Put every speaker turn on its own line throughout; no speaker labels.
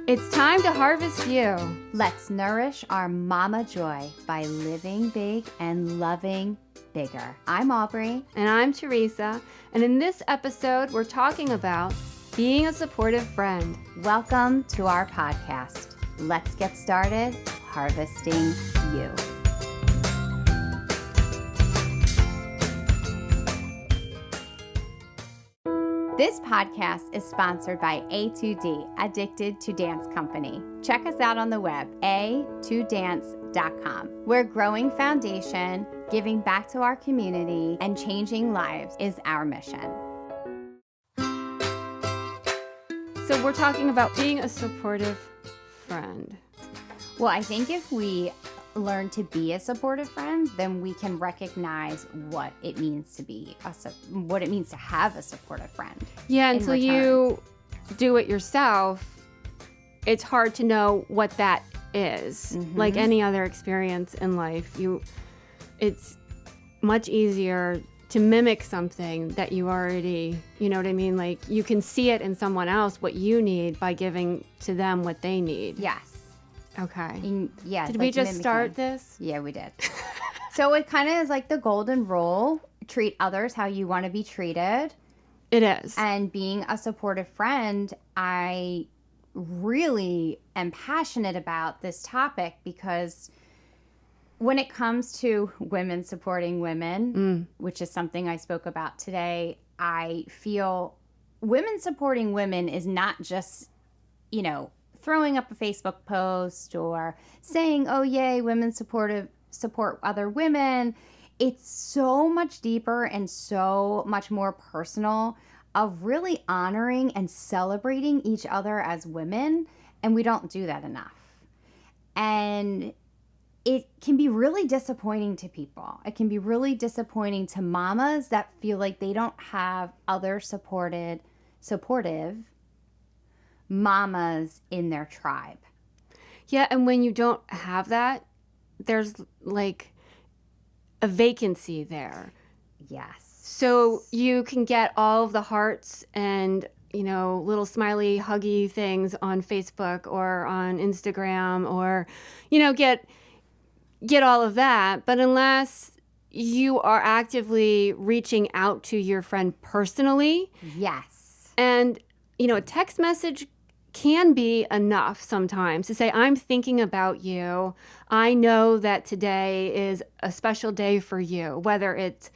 It's time to harvest you.
Let's nourish our mama joy by living big and loving bigger. I'm Aubrey.
And I'm Theresa. And in this episode, we're talking about being a supportive friend.
Welcome to our podcast. Let's get started harvesting you. This podcast is sponsored by A2D, Addicted to Dance Company. Check us out on the web, a2dance.com. We're a growing foundation, giving back to our community, and changing lives is our mission.
So we're talking about being a supportive friend.
Well, I think if we learn to be a supportive friend, then we can recognize what it means to be what it means to have a supportive friend.
Yeah, until you do it yourself, it's hard to know what that is. Mm-hmm. Like any other experience in life, it's much easier to mimic something that you already, you know what I mean? Like you can see it in someone else what you need by giving to them what they need.
Yes.
Okay.
Yeah.
Did we just start this?
Yeah, we did. So it kind of is like the golden rule. Treat others how you want to be treated.
It is.
And being a supportive friend, I really am passionate about this topic because when it comes to women supporting women, which is something I spoke about today, I feel women supporting women is not just, throwing up a Facebook post or saying, oh, yay, women support other women. It's so much deeper and so much more personal of really honoring and celebrating each other as women. And we don't do that enough. And it can be really disappointing to people. It can be really disappointing to mamas that feel like they don't have other supportive mamas in their tribe.
Yeah, and when you don't have that, there's like a vacancy there.
Yes.
So you can get all of the hearts and, little smiley, huggy things on Facebook or on Instagram or, get all of that. But unless you are actively reaching out to your friend personally.
Yes.
And, a text message can be enough sometimes to say, I'm thinking about you. I know that today is a special day for you, whether it's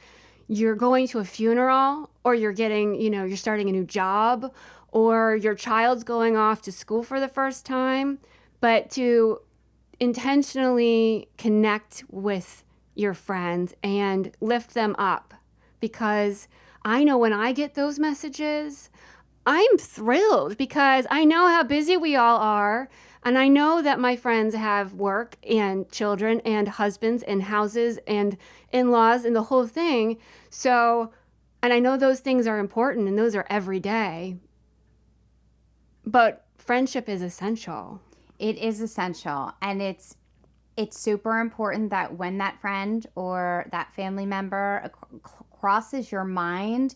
you're going to a funeral or you're you're starting a new job or your child's going off to school for the first time, but to intentionally connect with your friends and lift them up, because I know when I get those messages, I'm thrilled because I know how busy we all are. And I know that my friends have work and children and husbands and houses and in-laws and the whole thing. So, and I know those things are important and those are every day. But friendship is essential.
It is essential. And it's super important that when that friend or that family member crosses your mind,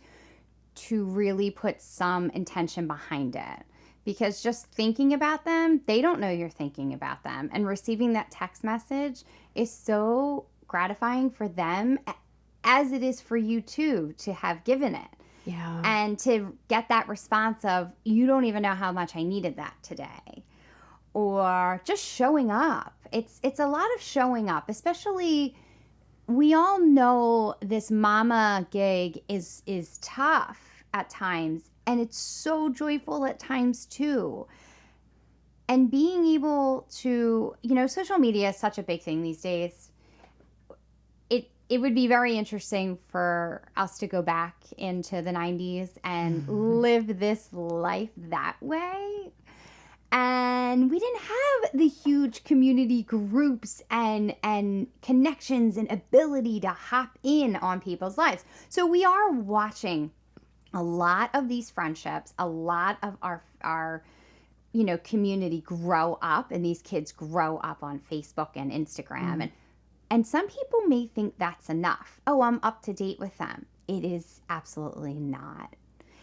to really put some intention behind it. Because just thinking about them, they don't know you're thinking about them. And receiving that text message is so gratifying for them as it is for you too, to have given it.
Yeah.
And to get that response of, you don't even know how much I needed that today. Or just showing up. It's a lot of showing up, especially we all know this mama gig is tough at times, and it's so joyful at times too. And being able to, social media is such a big thing these days. It would be very interesting for us to go back into the 90s and live this life that way. And we didn't have the huge community groups and connections and ability to hop in on people's lives. So we are watching a lot of these friendships, a lot of our community grow up, and these kids grow up on Facebook and Instagram. And some people may think that's enough. Oh, I'm up to date with them. It is absolutely not.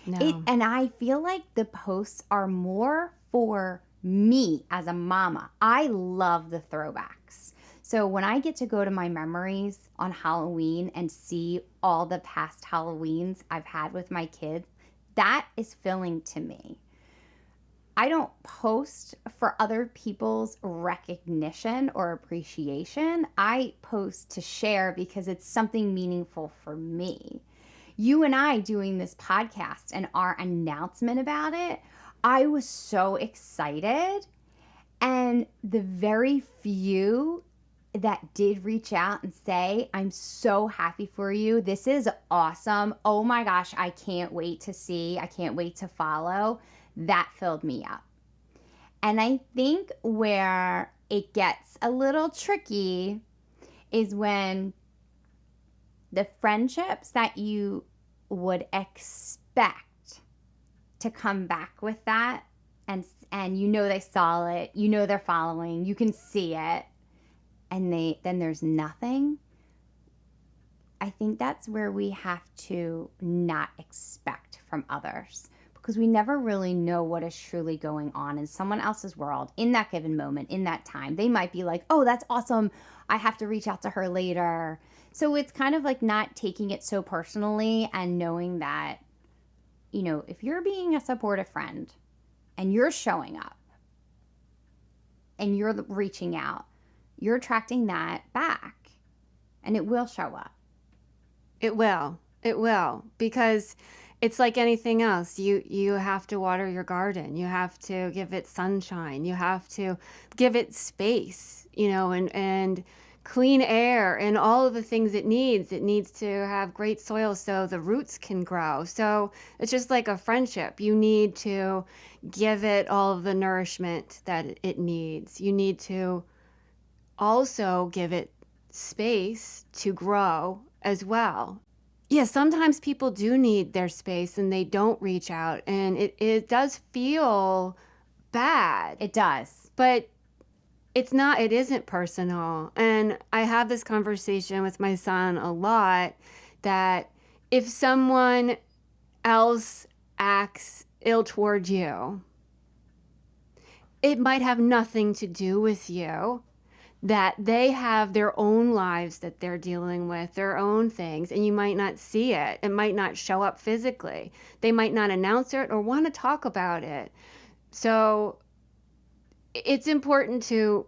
No.
And I feel like the posts are more for me as a mama, I love the throwbacks. So when I get to go to my memories on Halloween and see all the past Halloweens I've had with my kids, that is filling to me. I don't post for other people's recognition or appreciation. I post to share because it's something meaningful for me. You and I doing this podcast and our announcement about it, I was so excited. And the very few that did reach out and say, I'm so happy for you. This is awesome. Oh my gosh, I can't wait to see. I can't wait to follow. That filled me up. And I think where it gets a little tricky is when the friendships that you would expect to come back with that, and you know they saw it, you know they're following, you can see it, and then there's nothing. I think that's where we have to not expect from others, because we never really know what is truly going on in someone else's world in that given moment, in that time. They might be like, oh, that's awesome, I have to reach out to her later. So it's kind of like not taking it so personally, and knowing that, you know, if you're being a supportive friend and you're showing up and you're reaching out, you're attracting that back, and it will show up.
It will. It will. Because it's like anything else. You have to water your garden. You have to give it sunshine. You have to give it space, and clean air and all of the things it needs. It needs to have great soil so the roots can grow. So it's just like a friendship. You need to give it all of the nourishment that it needs. You need to also give it space to grow as well. Yeah, sometimes people do need their space and they don't reach out, and it does feel bad.
It does.
But it isn't personal. And I have this conversation with my son a lot, that if someone else acts ill toward you, it might have nothing to do with you, that they have their own lives that they're dealing with, their own things, and you might not see it. It might not show up physically. They might not announce it or want to talk about it. So it's important to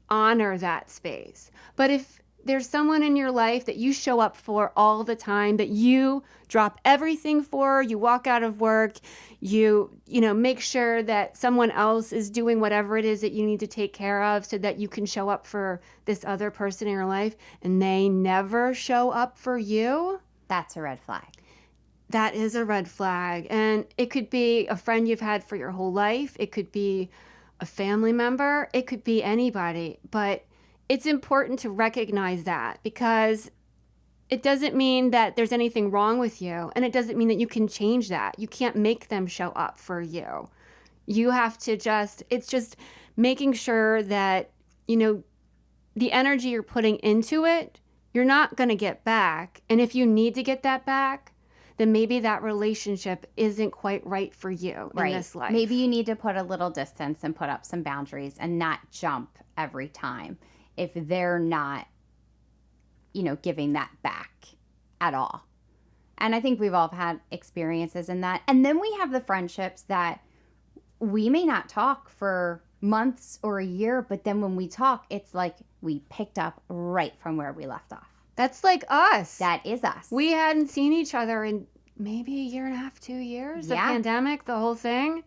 honor that space. But if there's someone in your life that you show up for all the time, that you drop everything for, you walk out of work, you make sure that someone else is doing whatever it is that you need to take care of so that you can show up for this other person in your life, and they never show up for you,
that's a red flag.
That is a red flag. And it could be a friend you've had for your whole life. It could be a family member. It could be anybody. But it's important to recognize that, because it doesn't mean that there's anything wrong with you, and it doesn't mean that you can change that. You can't make them show up for you. You have to it's just making sure that, the energy you're putting into it, you're not going to get back. And if you need to get that back, then maybe that relationship isn't quite right for you in this life.
Maybe you need to put a little distance and put up some boundaries and not jump every time if they're not, giving that back at all. And I think we've all had experiences in that. And then we have the friendships that we may not talk for months or a year, but then when we talk, it's like we picked up right from where we left off.
That's like us.
That is us.
We hadn't seen each other in maybe a year and a half, 2 years. The pandemic, the whole thing.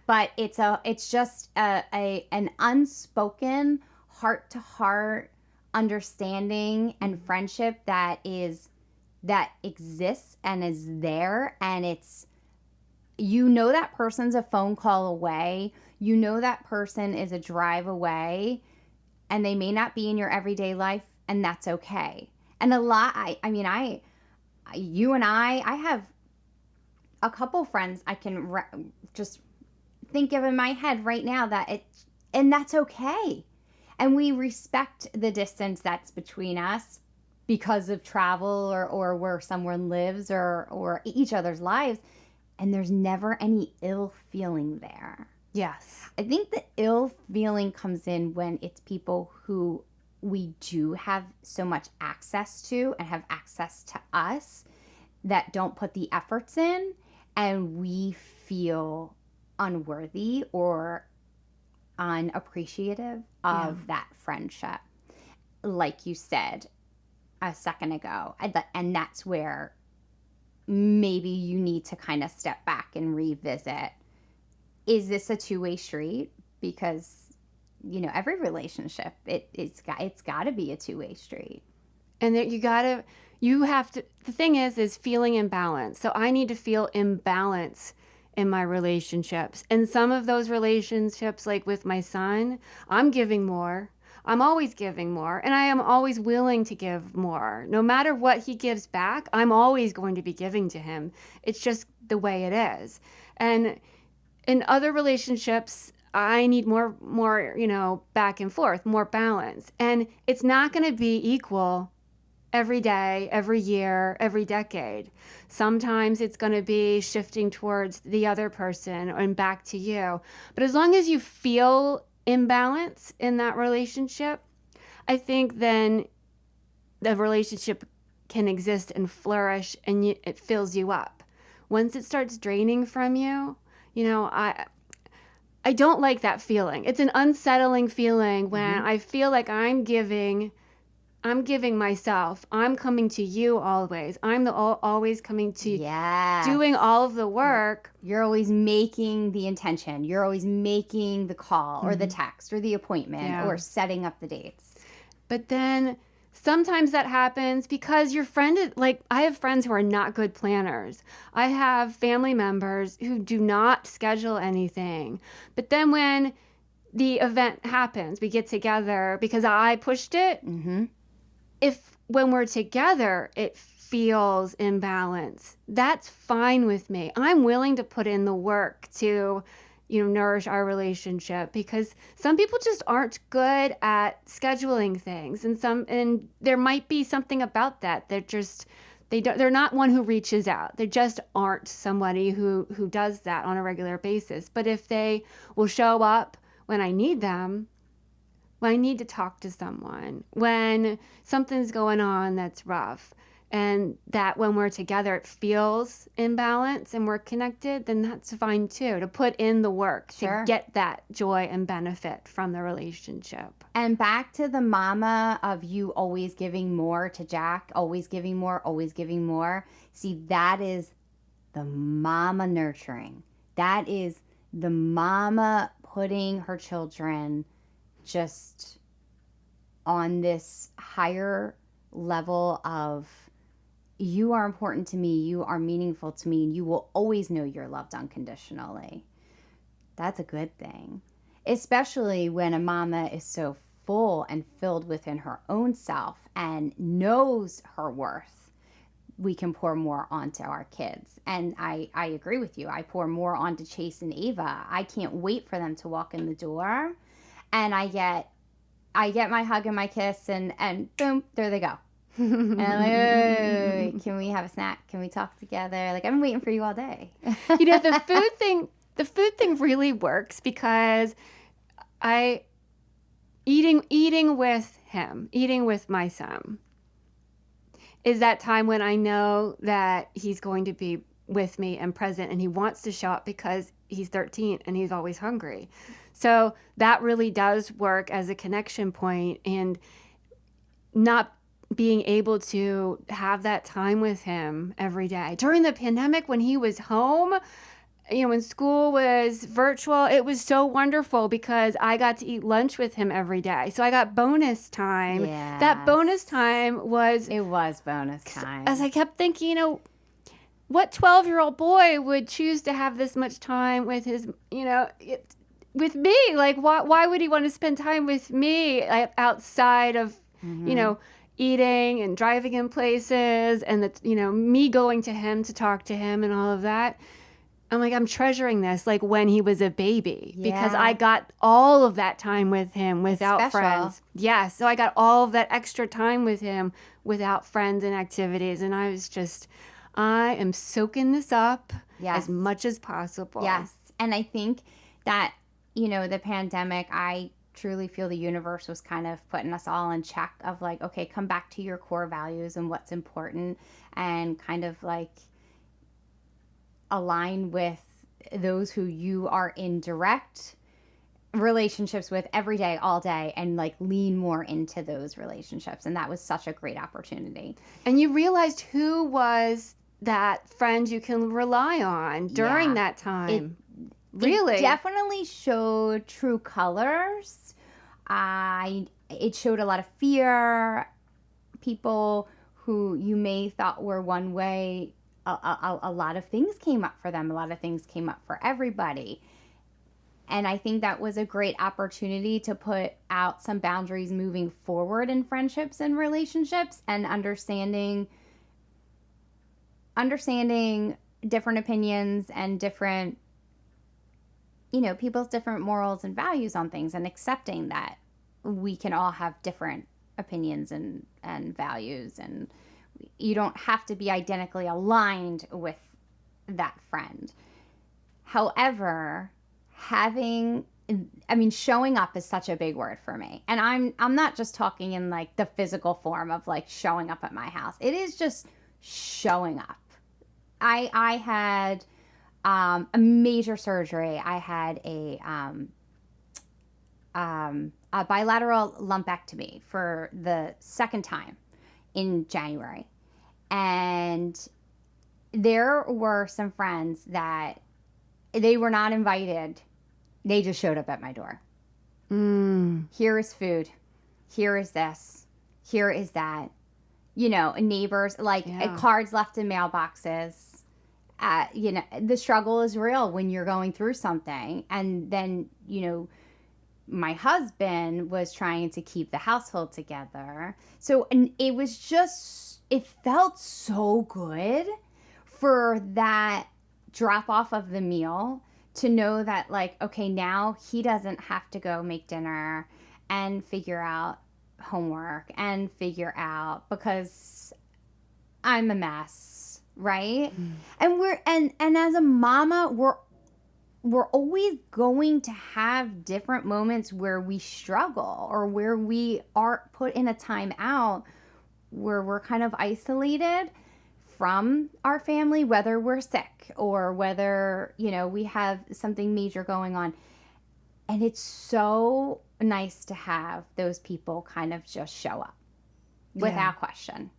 But it's just an unspoken heart-to-heart understanding and friendship that exists and is there, and it's, that person's a phone call away, that person is a drive away, and they may not be in your everyday life, and that's okay. And a lot, you and I have a couple friends I can just think of in my head right now and that's okay. And we respect the distance that's between us because of travel or where someone lives or each other's lives. And there's never any ill feeling there.
Yes.
I think the ill feeling comes in when it's people who we do have so much access to and have access to us that don't put the efforts in, and we feel unworthy or unappreciative
Yeah.
of that friendship. Like you said a second ago, and that's where maybe you need to kind of step back and revisit, is this a two-way street? Because every relationship, it's got to be a two-way street.
And that you have to, the thing is feeling imbalance. So I need to feel imbalance in my relationships. And some of those relationships, like with my son, I'm giving more. I'm always giving more, and I am always willing to give more. No matter what he gives back, I'm always going to be giving to him. It's just the way it is. And in other relationships, I need more, back and forth, more balance. And it's not going to be equal every day, every year, every decade. Sometimes it's going to be shifting towards the other person and back to you. But as long as you feel imbalance in that relationship, I think then the relationship can exist and flourish, and it fills you up. Once it starts draining from you, I don't like that feeling. It's an unsettling feeling when I feel like I'm giving myself. I'm coming to you always. I'm always coming to
Yes.
doing all of the work.
You're always making the intention. You're always making the call or the text or the appointment or setting up the dates.
But then sometimes that happens because your friend is like, I have friends who are not good planners. I have family members who do not schedule anything. But then when the event happens, we get together because I pushed it. If when we're together, it feels imbalance, that's fine with me. I'm willing to put in the work to, nourish our relationship, because some people just aren't good at scheduling things, and there might be something about that. They're not one who reaches out. They just aren't somebody who does that on a regular basis. But if they will show up when I need them, when I need to talk to someone, when something's going on that's rough, and that when we're together it feels imbalanced and we're connected, then that's fine too, to put in the work to get that joy and benefit from the relationship.
And back to the mama of you always giving more to Jack, always giving more, always giving more. See, that is the mama nurturing. That is the mama putting her children just on this higher level of, you are important to me, you are meaningful to me, and you will always know you're loved unconditionally. That's a good thing, especially when a mama is so full and filled within her own self and knows her worth. We can pour more onto our kids. And I agree with you. I pour more onto Chase and Ava. I can't wait for them to walk in the door, and I get my hug and my kiss, and boom, there they go. And I'm like, hey, can we have a snack? Can we talk together? Like, I've been waiting for you all day.
The food thing really works because eating with him, eating with my son, is that time when I know that he's going to be with me and present, and he wants to show up because he's 13 and he's always hungry. So that really does work as a connection point, and not being able to have that time with him every day. During the pandemic, when he was home, when school was virtual, it was so wonderful because I got to eat lunch with him every day. So I got bonus time.
Yes.
That bonus time
It was bonus time.
As I kept thinking, what 12-year-old boy would choose to have this much time with his, with me? Like, why would he want to spend time with me outside of, eating and driving in places, and me going to him to talk to him and all of that? I'm like, I'm treasuring this like when he was a baby, because I got all of that time with him without friends. Yeah, so I got all of that extra time with him without friends and activities, and I am soaking this up as much as possible.
Yes, and I think that the pandemic, I truly feel the universe was kind of putting us all in check of like, okay, come back to your core values and what's important, and kind of like align with those who you are in direct relationships with every day, all day, and like lean more into those relationships. And that was such a great opportunity.
And you realized who was that friend you can rely on during
Yeah.
that time.
It
Really?
definitely showed true colors. It showed a lot of fear. People who you may thought were one way, a lot of things came up for them. A lot of things came up for everybody. And I think that was a great opportunity to put out some boundaries moving forward in friendships and relationships, and understanding different opinions and different, people's different morals and values on things, and accepting that we can all have different opinions and values, and you don't have to be identically aligned with that friend. However, showing up is such a big word for me. And I'm not just talking in like the physical form of like showing up at my house. It is just showing up. I had a major surgery. I had a bilateral lumpectomy for the second time in January. And there were some friends that they were not invited. They just showed up at my door. Here is food. Here is this. Here is that. Neighbors, like cards left in mailboxes. The struggle is real when you're going through something. And then, my husband was trying to keep the household together. So, and it felt so good for that drop off of the meal to know that, like, okay, now he doesn't have to go make dinner and figure out homework and figure out, because I'm a mess, right? And as a mama, we're always going to have different moments where we struggle, or where we are put in a timeout, where we're kind of isolated from our family, whether we're sick or whether, we have something major going on. And it's so nice to have those people kind of just show up without question.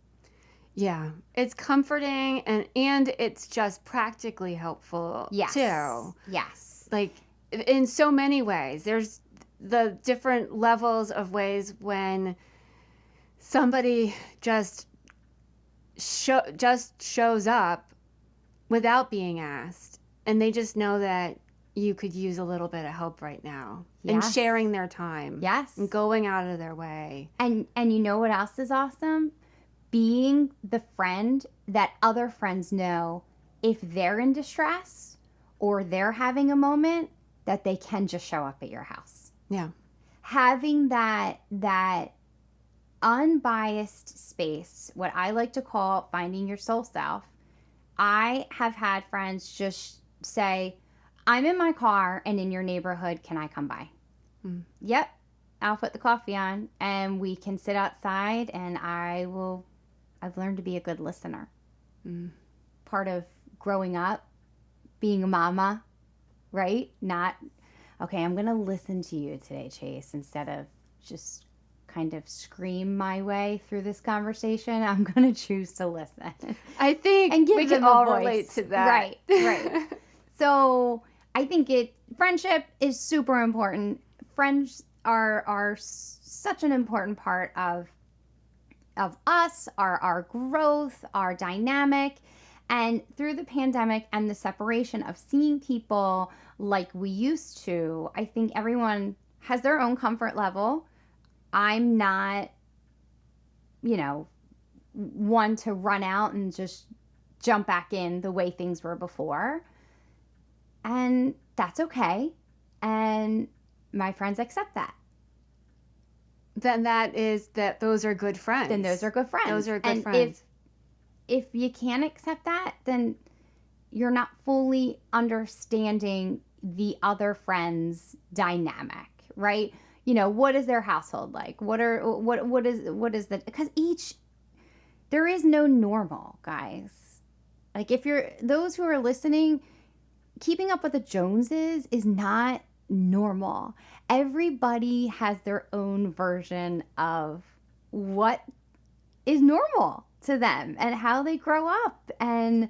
Yeah. It's comforting, and it's just practically helpful too.
Yes.
Like in so many ways. There's the different levels of ways when somebody just shows up without being asked, and they just know that you could use a little bit of help right now, and sharing their time, and going out of their way.
And you know what else is awesome? Being the friend that other friends know, if they're in distress or they're having a moment, that they can just show up at your house.
Yeah.
Having that unbiased space, what I like to call finding your soul self. I have had friends just say, I'm in my car and in your neighborhood, can I come by? Yep, I'll put the coffee on and we can sit outside, and I've learned to be a good listener. Part of growing up, being a mama, right? Not, okay, I'm going to listen to you today, Chase, instead of just kind of scream my way through this conversation. I'm going to choose to listen.
I think we can all relate to that.
Right. So I think friendship is super important. Friends are such an important part of us, our growth, our dynamic. And through the pandemic and the separation of seeing people like we used to, I think everyone has their own comfort level. I'm not, one to run out and just jump back in the way things were before. And that's okay. And my friends accept that.
Then those are good friends.
Then those are good friends.
Those are good friends.
If you can't accept that, then you're not fully understanding the other friend's dynamic, right? You know, what is their household like? What is the, because each, there is no normal, guys. Like, if you're, those who are listening, keeping up with the Joneses is not normal. Everybody has their own version of what is normal to them and how they grow up. And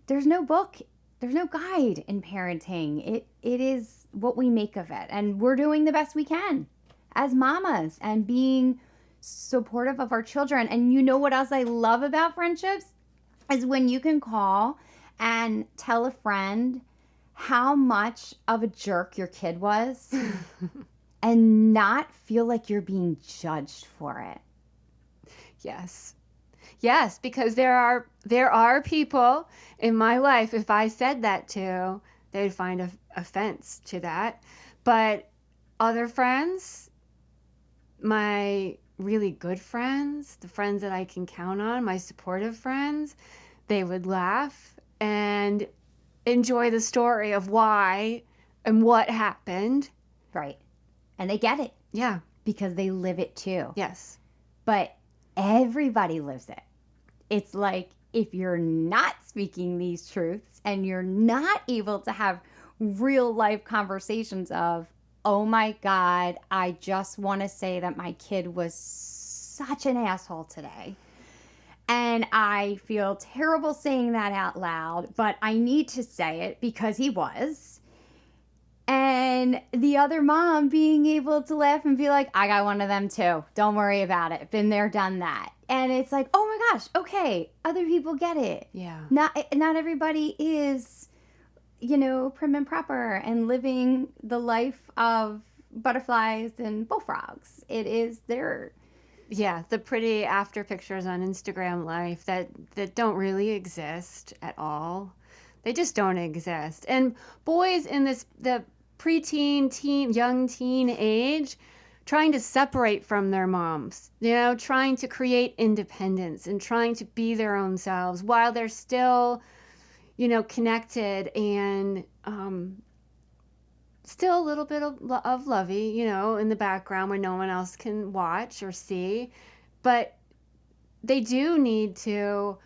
there's no book, there's no guide in parenting. It is what we make of it. And we're doing the best we can as mamas and being supportive of our children. And you know what else I love about friendships is when you can call and tell a friend how much of a jerk your kid was and not feel like you're being judged for it.
Yes. Yes, because there are people in my life, if I said that to, they'd find offense to that. But other friends, my really good friends, the friends that I can count on, my supportive friends, they would laugh and enjoy the story of why and what happened.
Right. And they get it.
Yeah.
Because they live it too.
Yes.
But everybody lives it. It's like, if you're not speaking these truths and you're not able to have real life conversations of, oh my God, I just want to say that my kid was such an asshole today. And I feel terrible saying that out loud, but I need to say it because he was. And the other mom being able to laugh and be like, I got one of them too. Don't worry about it. Been there, done that. And it's like, oh my gosh, okay, other people get it.
Yeah.
Not everybody is, you know, prim and proper and living the life of butterflies and bullfrogs. It is their...
Yeah, the pretty after pictures on Instagram life that don't really exist at all. They just don't exist. And boys in the preteen, young teen age, trying to separate from their moms, you know, trying to create independence and trying to be their own selves while they're still, you know, connected and still a little bit of lovey, you know, in the background when no one else can watch or see. But they do need to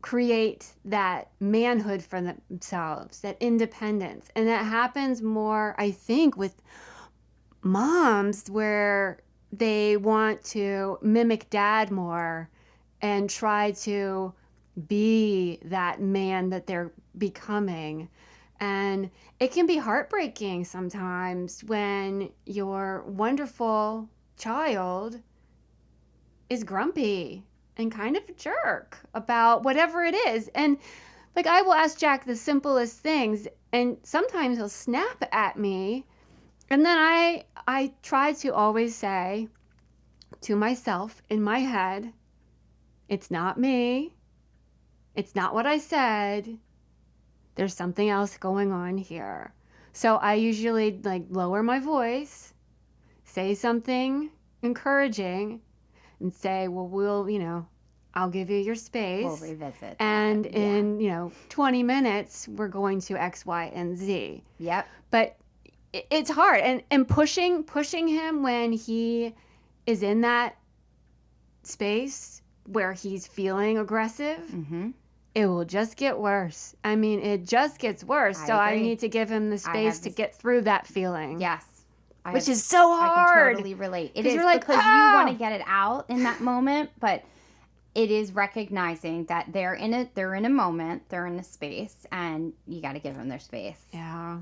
create that manhood for themselves, that independence. And that happens more, I think, with moms where they want to mimic dad more and try to be that man that they're becoming. And it can be heartbreaking sometimes when your wonderful child is grumpy and kind of a jerk about whatever it is. And like, I will ask Jack the simplest things, and sometimes he'll snap at me. And then I try to always say to myself in my head, it's not me. It's not what I said. There's something else going on here. So I usually like lower my voice, say something encouraging, and say, well, you know, I'll give you your space.
We'll revisit.
And in, you know, 20 minutes, we're going to X, Y, and Z.
Yep.
But it's hard. And pushing him when he is in that space where he's feeling aggressive,
Mm-hmm.
it will just get worse. I mean, it just gets worse. So I need to give him the space to get through that feeling.
Yes.
Which is so hard.
I can totally relate. It is
you're like,
because you want to get it out in that moment, but it is recognizing that they're in a moment, they're in a space, and you got to give them their space.
Yeah.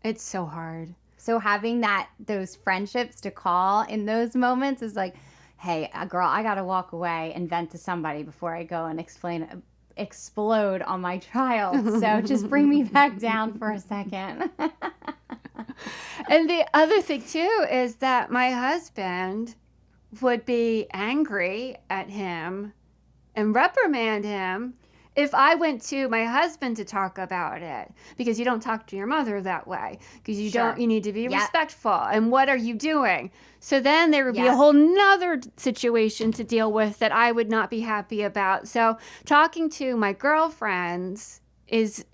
It's so hard.
So having those friendships to call in those moments is like, hey, girl, I got to walk away and vent to somebody before I go and explode on my child. So just bring me back down for a second.
And the other thing too is that my husband would be angry at him and reprimand him if I went to my husband to talk about it, because you don't talk to your mother that way, because you need to be respectful. And what are you doing? So then there would be a whole nother situation to deal with that I would not be happy about. So talking to my girlfriends is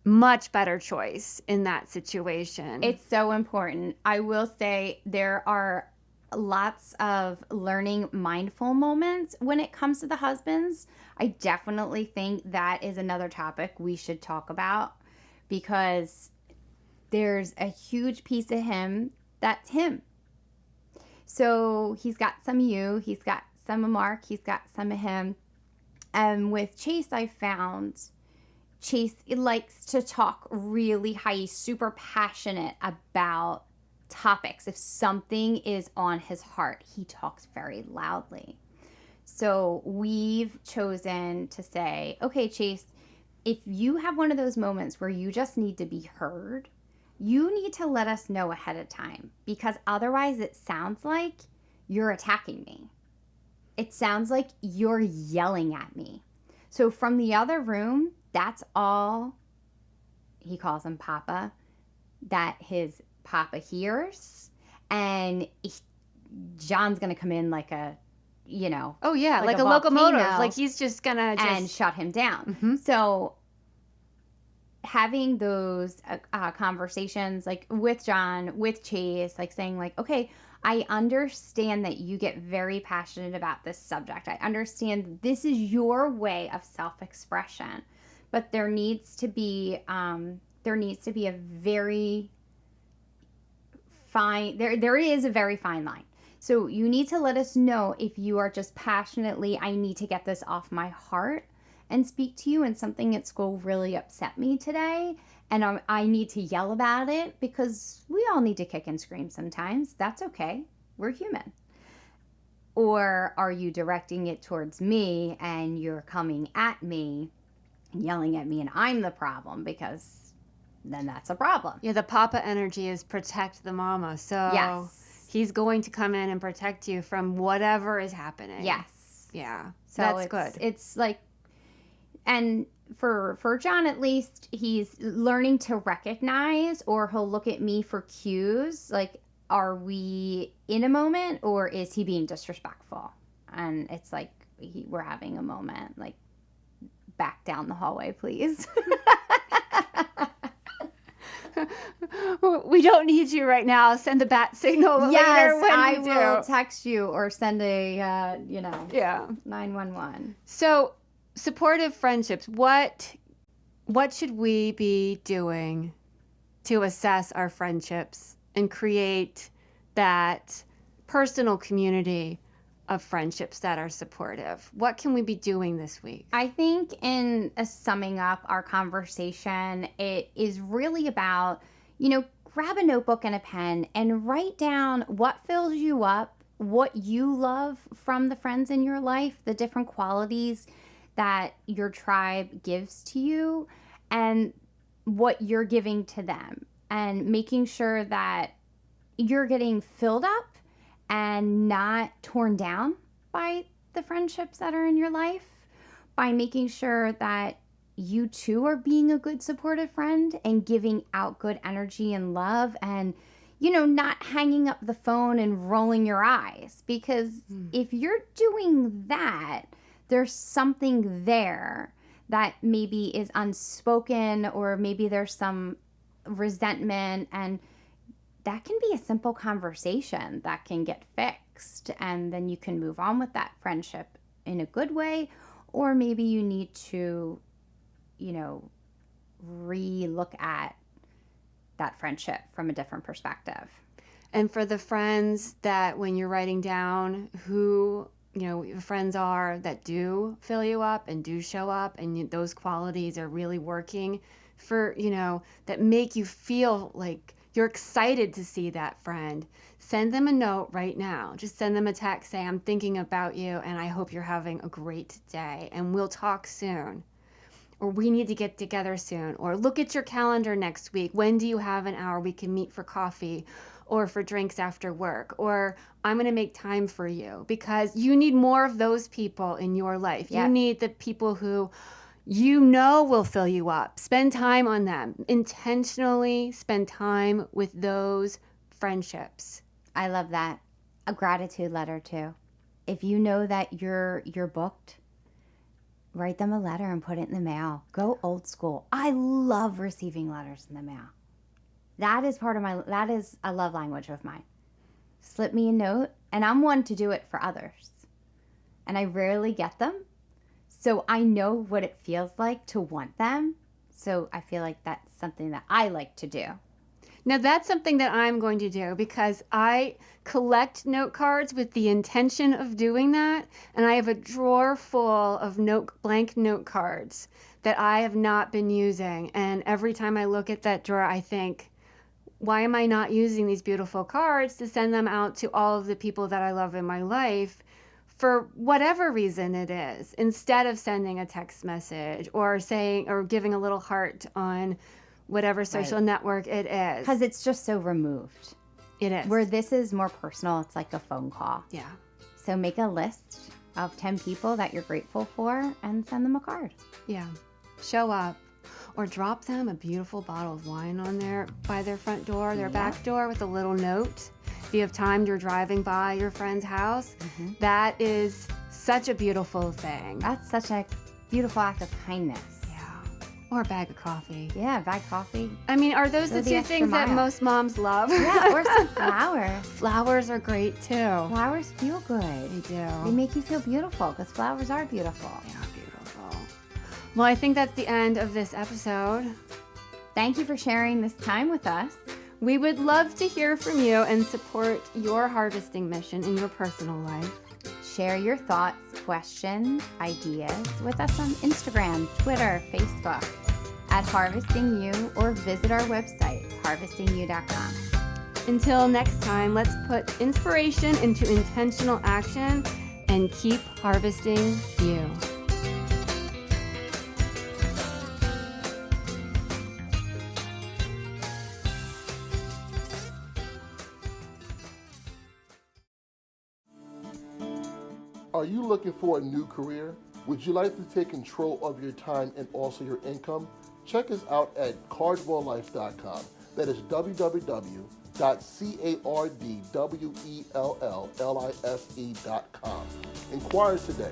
much better choice in that situation.
It's so important. I will say there are lots of learning mindful moments when it comes to the husbands. I definitely think that is another topic we should talk about, because there's a huge piece of him that's him. So he's got some of you, he's got some of Mark, he's got some of him. And with Chase, I found Chase likes to talk really high. He's super passionate about topics. If something is on his heart, he talks very loudly. So we've chosen to say, okay, Chase, if you have one of those moments where you just need to be heard, you need to let us know ahead of time, because otherwise it sounds like you're attacking me. It sounds like you're yelling at me. So from the other room, that's all, he calls him Papa, that his Papa hears. And John's going to come in like a,
oh yeah, like a
volcano,
locomotive. Like he's just gonna
and shut him down. So having those conversations, like with John, with Chase, like saying like, okay, I understand that you get very passionate about this subject. I understand this is your way of self-expression, but there needs to be a very fine, there is a very fine line. So you need to let us know if you are just passionately, I need to get this off my heart and speak to you, and something at school really upset me today, and I need to yell about it, because we all need to kick and scream sometimes. That's okay. We're human. Or are you directing it towards me and you're coming at me, yelling at me, and I'm the problem? Because then that's a problem.
Yeah, the Papa energy is protect the mama. So
yes,
he's going to come in and protect you from whatever is happening.
Yes.
Yeah.
So
that's good.
It's like, and for John, at least, he's learning to recognize, or he'll look at me for cues, like, are we in a moment, or is he being disrespectful? And it's like, we're having a moment, like, back down the hallway, please.
We don't need you right now. Send a bat signal
yes,
later when
I
we
will
do.
text you or send a,
yeah,
911.
So, supportive friendships. What should we be doing to assess our friendships and create that personal community of friendships that are supportive? What can we be doing this week?
I think in summing up our conversation, it is really about, grab a notebook and a pen and write down what fills you up, what you love from the friends in your life, the different qualities that your tribe gives to you, and what you're giving to them, and making sure that you're getting filled up and not torn down by the friendships that are in your life, by making sure that you too are being a good supportive friend and giving out good energy and love, and not hanging up the phone and rolling your eyes, because if you're doing that, there's something there that maybe is unspoken, or maybe there's some resentment, and that can be a simple conversation that can get fixed, and then you can move on with that friendship in a good way. Or maybe you need to, re-look at that friendship from a different perspective.
And for the friends that, when you're writing down who your friends are that do fill you up and do show up, and those qualities are really working for, that make you feel like you're excited to see that friend, send them a note right now. Just send them a text, say, I'm thinking about you and I hope you're having a great day and we'll talk soon. Or we need to get together soon. Or look at your calendar next week. When do you have an hour we can meet for coffee or for drinks after work? Or I'm going to make time for you, because you need more of those people in your life.
Yep.
You need the people who will fill you up. Spend time on them. Intentionally spend time with those friendships.
I love that. A gratitude letter too. If you know that you're booked, Write them a letter and put it in the mail. Go old school. I love receiving letters in the mail. That is a love language of mine. Slip me a note, and I'm one to do it for others. And I rarely get them, so I know what it feels like to want them. So I feel like that's something that I like to do.
Now that's something that I'm going to do because I collect note cards with the intention of doing that, and I have a drawer full of blank note cards that I have not been using. And every time I look at that drawer, I think, why am I not using these beautiful cards to send them out to all of the people that I love in my life for whatever reason it is, instead of sending a text message or giving a little heart on whatever social network it is.
Because it's just so removed.
It is.
Where this is more personal, it's like a phone call.
Yeah.
So make a list of 10 people that you're grateful for and send them a card.
Yeah. Show up. Or drop them a beautiful bottle of wine by their front door, their back door, with a little note. If you have time, you're driving by your friend's house. Mm-hmm. That is such a beautiful thing.
That's such a beautiful act of kindness.
Or a bag of coffee.
Yeah, a bag of coffee.
I mean, are those the two things that most moms love?
Yeah, or some flowers.
Flowers are great too.
Flowers feel good.
They do.
They make you feel beautiful because flowers are beautiful.
They are beautiful. Well, I think that's the end of this episode.
Thank you for sharing this time with us.
We would love to hear from you and support your harvesting mission in your personal life.
Share your thoughts, questions, ideas with us on Instagram, Twitter, Facebook at Harvesting You, or visit our website, harvestingyou.com.
Until next time, let's put inspiration into intentional action and keep harvesting you.
Are you looking for a new career? Would you like to take control of your time and also your income? Check us out at cardwelllife.com. That is www.cardwelllife.com. Inquire today.